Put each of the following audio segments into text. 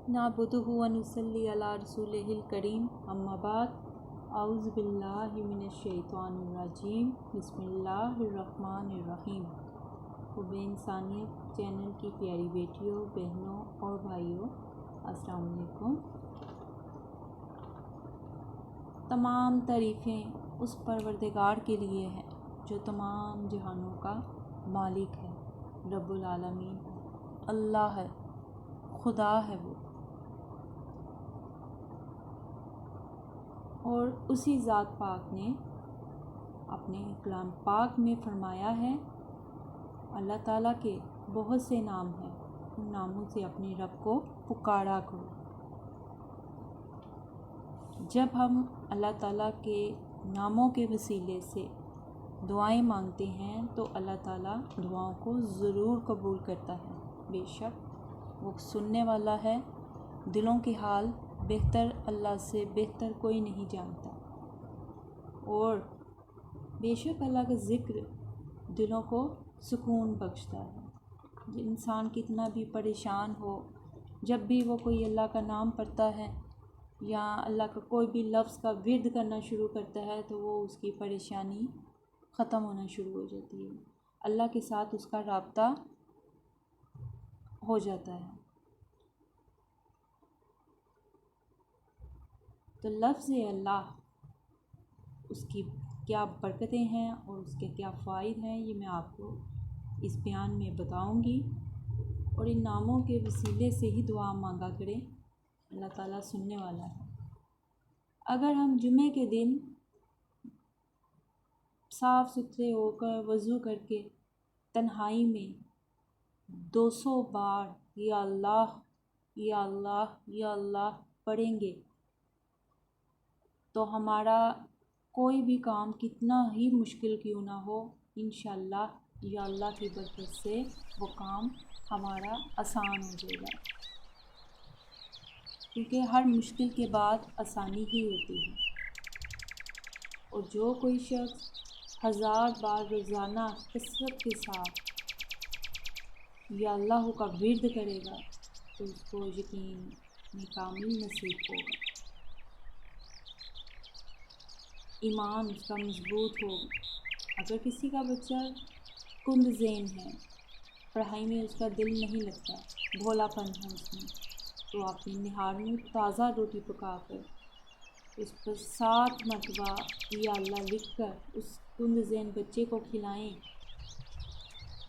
نعبدہ و نصلی علی رسولہ الکریم اما بعد اعوذ باللہ من الشیطان الرجیم بسم اللہ الرحمن الرحیم۔ حب انسانیت چینل کی پیاری بیٹیوں، بہنوں اور بھائیوں، السلام علیکم۔ تمام تعریفیں اس پروردگار کے لیے ہیں جو تمام جہانوں کا مالک ہے، رب العالمین اللہ ہے، خدا ہے وہ، اور اسی ذات پاک نے اپنے کلام پاک میں فرمایا ہے، اللہ تعالیٰ کے بہت سے نام ہیں، ان ناموں سے اپنے رب کو پکارا کرو۔ جب ہم اللہ تعالیٰ کے ناموں کے وسیلے سے دعائیں مانگتے ہیں تو اللہ تعالیٰ دعاؤں کو ضرور قبول کرتا ہے۔ بے شک وہ سننے والا ہے، دلوں کے حال بہتر اللہ سے بہتر کوئی نہیں جانتا، اور بے شک اللہ کا ذکر دلوں کو سکون بخشتا ہے۔ انسان کتنا بھی پریشان ہو، جب بھی وہ کوئی اللہ کا نام پڑھتا ہے یا اللہ کا کوئی بھی لفظ کا ورد کرنا شروع کرتا ہے تو وہ اس کی پریشانی ختم ہونا شروع ہو جاتی ہے، اللہ کے ساتھ اس کا رابطہ ہو جاتا ہے۔ تو لفظ اللہ، اس کی کیا برکتیں ہیں اور اس کے کیا فوائد ہیں، یہ میں آپ کو اس بیان میں بتاؤں گی، اور ان ناموں کے وسیلے سے ہی دعا مانگا کریں، اللہ تعالیٰ سننے والا ہے۔ اگر ہم جمعے کے دن صاف ستھرے ہو کر وضو کر کے تنہائی میں 200 بار یا اللہ یا اللہ یا اللہ پڑھیں گے تو ہمارا کوئی بھی کام کتنا ہی مشکل کیوں نہ ہو، انشاءاللہ یا اللہ کی برکت سے وہ کام ہمارا آسان ہو جائے گا، کیونکہ ہر مشکل کے بعد آسانی ہی ہوتی ہے۔ اور جو کوئی شخص 1000 بار روزانہ کثرت کے ساتھ یا اللہ کا ورد کرے گا تو اس کو یقین کامل نصیب ہوگا، ایمان اس کا مضبوط ہوگا۔ اگر کسی کا بچہ کند ذہن ہے، پڑھائی میں اس کا دل نہیں لگتا، بھولا پن ہے اس میں، تو اپنی نہار میں تازہ روٹی پکا کر اس پر 7 مرتبہ یا اللہ لکھ کر اس کند ذہن بچے کو کھلائیں۔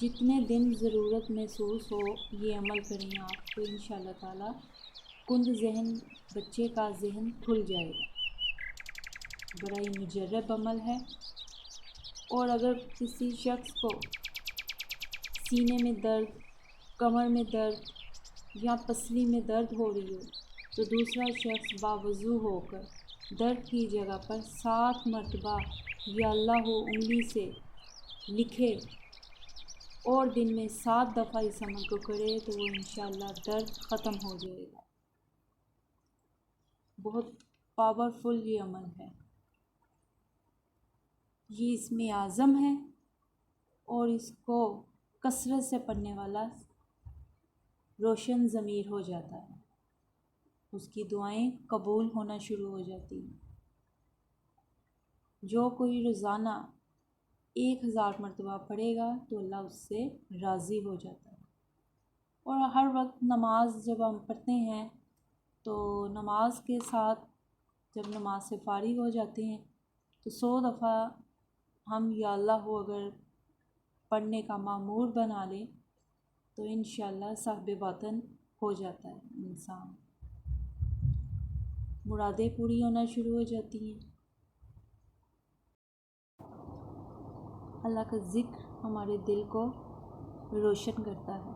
جتنے دن ضرورت محسوس ہو یہ عمل کریں آپ، تو انشاءاللہ تعالیٰ کند ذہن بچے کا ذہن کھل جائے گا۔ بڑا ہی مجرب عمل ہے، اور اگر کسی شخص کو سینے میں درد، کمر میں درد یا پسلی میں درد ہو رہی ہو تو دوسرا شخص باوضو ہو کر درد کی جگہ پر 7 مرتبہ یا اللہ انگلی سے لکھے اور دن میں 7 دفعہ اس عمل کو کرے تو وہ انشاءاللہ درد ختم ہو جائے گا۔ بہت پاورفل یہ عمل ہے، یہ اسم اعظم ہے، اور اس کو کثرت سے پڑھنے والا روشن ضمیر ہو جاتا ہے، اس کی دعائیں قبول ہونا شروع ہو جاتی ہیں۔ جو کوئی روزانہ 1000 مرتبہ پڑھے گا تو اللہ اس سے راضی ہو جاتا ہے۔ اور ہر وقت نماز جب ہم پڑھتے ہیں تو نماز کے ساتھ جب نماز سے فارغ ہو جاتے ہیں تو 100 دفعہ ہم یا اللہ اگر پڑھنے کا معمول بنا لیں تو انشاءاللہ صاحب باطن ہو جاتا ہے انسان، مرادیں پوری ہونا شروع ہو جاتی ہیں۔ اللہ کا ذکر ہمارے دل کو روشن کرتا ہے،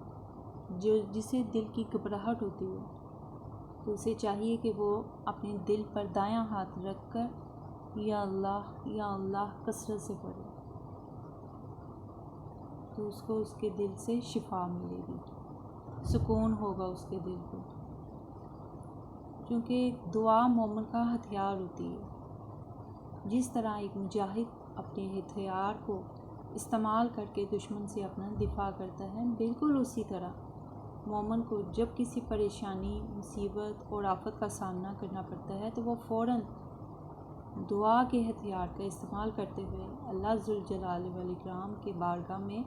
جسے دل کی گھبراہٹ ہوتی ہے تو اسے چاہیے کہ وہ اپنے دل پر دایاں ہاتھ رکھ کر یا اللہ کثرت سے پڑھے، تو اس کو اس کے دل سے شفا ملے گی، سکون ہوگا اس کے دل کو، کیونکہ دعا مومن کا ہتھیار ہوتی ہے۔ جس طرح ایک مجاہد اپنے ہتھیار کو استعمال کر کے دشمن سے اپنا دفاع کرتا ہے، بالکل اسی طرح مومن کو جب کسی پریشانی، مصیبت اور آفت کا سامنا کرنا پڑتا ہے تو وہ فوراً دعا کے ہتھیار کا استعمال کرتے ہوئے اللہ ذوالجلال والاکرام کے بارگاہ میں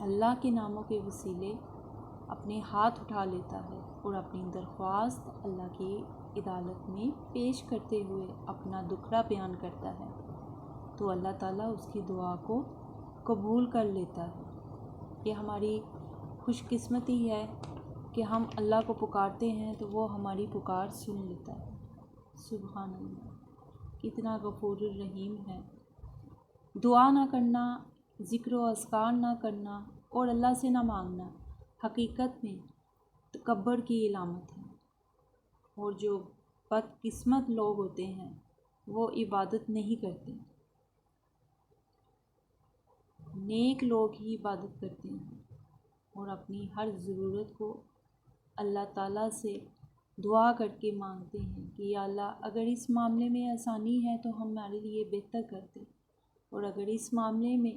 اللہ کے ناموں کے وسیلے اپنے ہاتھ اٹھا لیتا ہے اور اپنی درخواست اللہ کی عدالت میں پیش کرتے ہوئے اپنا دکھڑا بیان کرتا ہے، تو اللہ تعالیٰ اس کی دعا کو قبول کر لیتا ہے۔ یہ ہماری خوش قسمتی ہے کہ ہم اللہ کو پکارتے ہیں تو وہ ہماری پکار سن لیتا ہے۔ سبحان اللہ، کتنا غفور الرحیم ہے۔ دعا نہ کرنا، ذکر و اذکار نہ کرنا اور اللہ سے نہ مانگنا حقیقت میں تکبر کی علامت ہے، اور جو بدقسمت لوگ ہوتے ہیں وہ عبادت نہیں کرتے، نیک لوگ ہی عبادت کرتے ہیں اور اپنی ہر ضرورت کو اللہ تعالیٰ سے دعا کر کے مانگتے ہیں کہ یا اللہ اگر اس معاملے میں آسانی ہے تو ہمارے لیے بہتر کر دے، اور اگر اس معاملے میں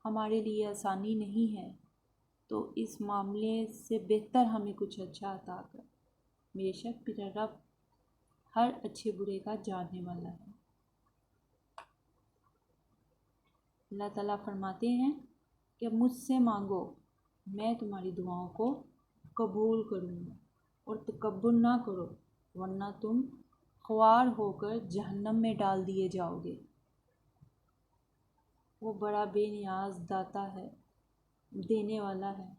ہمارے لیے آسانی نہیں ہے تو اس معاملے سے بہتر ہمیں کچھ اچھا عطا کر، بے شک میرا رب ہر اچھے برے کا جاننے والا ہے۔ اللہ تعالیٰ فرماتے ہیں کہ مجھ سے مانگو، میں تمہاری دعاؤں کو قبول کروں گا، اور تکبر نہ کرو ورنہ تم خوار ہو کر جہنم میں ڈال دیے جاؤ گے۔ وہ بڑا بے نیاز داتا ہے، دینے والا ہے۔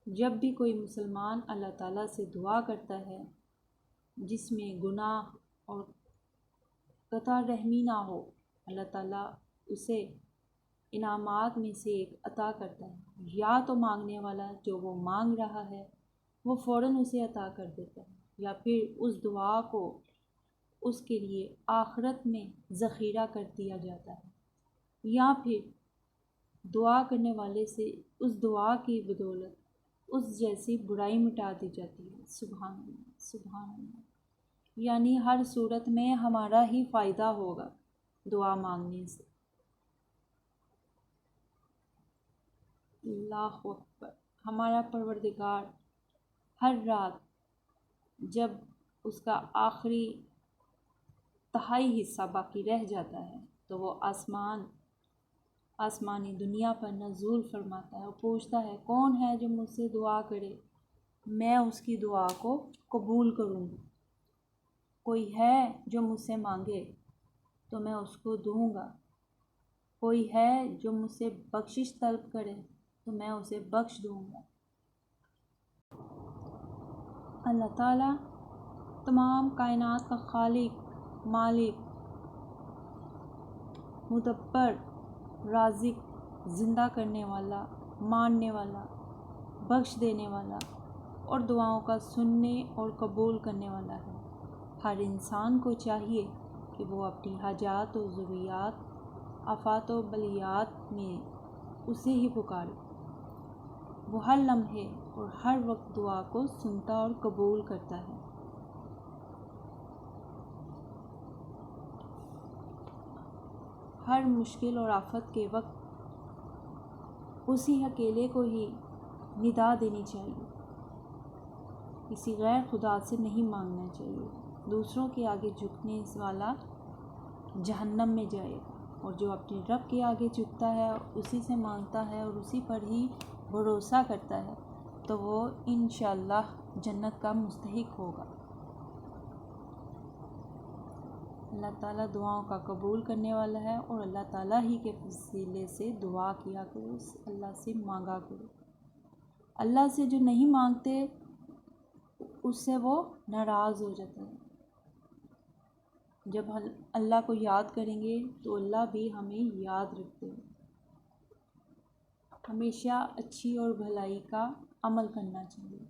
جب بھی کوئی مسلمان اللہ تعالیٰ سے دعا کرتا ہے جس میں گناہ اور قطع رحمی نہ ہو، اللہ تعالیٰ اسے انعامات میں سے ایک عطا کرتا ہے، یا تو مانگنے والا جو وہ مانگ رہا ہے وہ فوراً اسے عطا کر دیتا ہے، یا پھر اس دعا کو اس کے لیے آخرت میں ذخیرہ کر دیا جاتا ہے، یا پھر دعا کرنے والے سے اس دعا کی بدولت اس جیسی برائی مٹا دی جاتی ہے۔ سبحان اللہ، سبحان اللہ، یعنی ہر صورت میں ہمارا ہی فائدہ ہوگا دعا مانگنے سے۔ اللہ اکبر۔ ہمارا پروردگار ہر رات جب اس کا آخری تہائی حصہ باقی رہ جاتا ہے تو وہ آسمانی دنیا پر نزول فرماتا ہے اور پوچھتا ہے کون ہے جو مجھ سے دعا کرے، میں اس کی دعا کو قبول کروں گا۔ کوئی ہے جو مجھ سے مانگے تو میں اس کو دوں گا، کوئی ہے جو مجھ سے بخشش طلب کرے تو میں اسے بخش دوں گا۔ اللہ تعالیٰ تمام کائنات کا خالق، مالک، مدبر، رازق، زندہ کرنے والا، ماننے والا، بخش دینے والا اور دعاؤں کا سننے اور قبول کرنے والا ہے۔ ہر انسان کو چاہیے کہ وہ اپنی حاجات و ضروریات، آفات و بلیات میں اسے ہی پکارے۔ وہ ہر لمحے اور ہر وقت دعا کو سنتا اور قبول کرتا ہے۔ ہر مشکل اور آفت کے وقت اسی اکیلے کو ہی ندا دینی چاہیے، کسی غیر خدا سے نہیں مانگنا چاہیے۔ دوسروں کے آگے جھکنے والا جہنم میں جائے گا، اور جو اپنے رب کے آگے جھکتا ہے اسی سے مانگتا ہے اور اسی پر ہی بھروسہ کرتا ہے تو وہ انشاءاللہ جنت کا مستحق ہوگا۔ اللہ تعالیٰ دعاؤں کا قبول کرنے والا ہے، اور اللہ تعالیٰ ہی کے وسیلے سے دعا کیا کرو، اللہ سے مانگا کرو۔ اللہ سے جو نہیں مانگتے اس سے وہ ناراض ہو جاتا ہے۔ جب ہم اللہ کو یاد کریں گے تو اللہ بھی ہمیں یاد رکھتے ہیں۔ ہمیشہ اچھی اور بھلائی کا عمل کرنا چاہیے،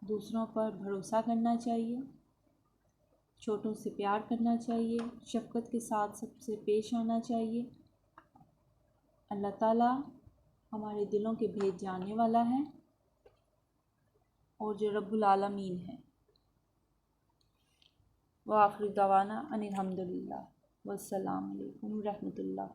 دوسروں پر بھروسہ کرنا چاہیے، چھوٹوں سے پیار کرنا چاہیے، شفقت کے ساتھ سب سے پیش آنا چاہیے۔ اللہ تعالیٰ ہمارے دلوں کے بھید جاننے والا ہے اور جو رب العالمین ہے۔ وآخر دعوانا ان الحمد للہ، والسلام علیکم ورحمۃ اللہ۔